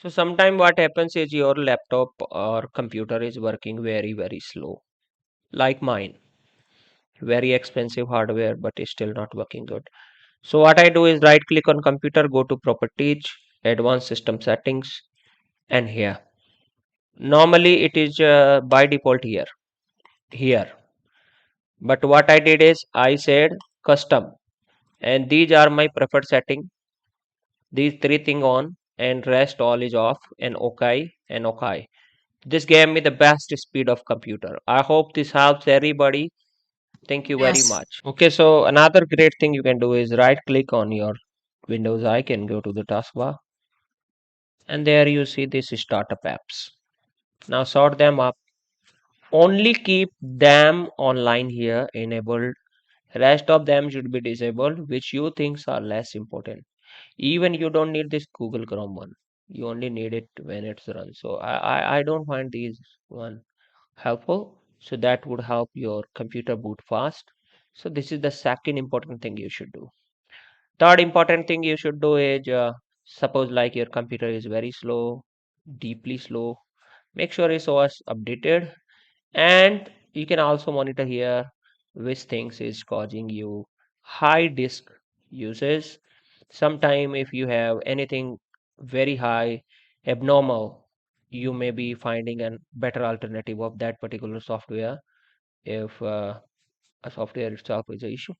So sometime what happens is your laptop or computer is working very slow, like mine. Very expensive hardware, but it's still not working good. So what I do is right click on computer, go to properties, advanced system settings, and here. Normally it is by default here. But what I did is I said custom, and these are my preferred setting. These three thing on, and rest all is off, and okay and okay. This gave me the best speed of computer. I hope this helps everybody. Thank you very Yes. much. Okay, so another great thing you can do is right click on your Windows icon, go to the taskbar, and there you see this startup apps. Now sort them up. Only keep them online here enabled. Rest of them should be disabled, which you thinks are less important. Even you don't need this Google Chrome one. You only need it when it's run. So I don't find these one helpful. So that would help your computer boot fast. So this is the second important thing you should do. Third important thing you should do is suppose like your computer is very slow, deeply slow. Make sure it's OS updated, and you can also monitor here which things is causing you high disk usage. Sometime if you have anything very high abnormal, you may be finding a better alternative of that particular software if a software itself is an issue.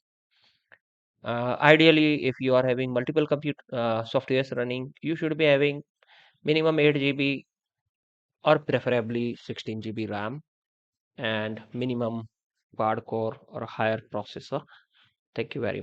Ideally, if you are having multiple compute softwares running, you should be having minimum 8 GB or preferably 16 GB RAM and minimum quad core or higher processor. Thank you very much.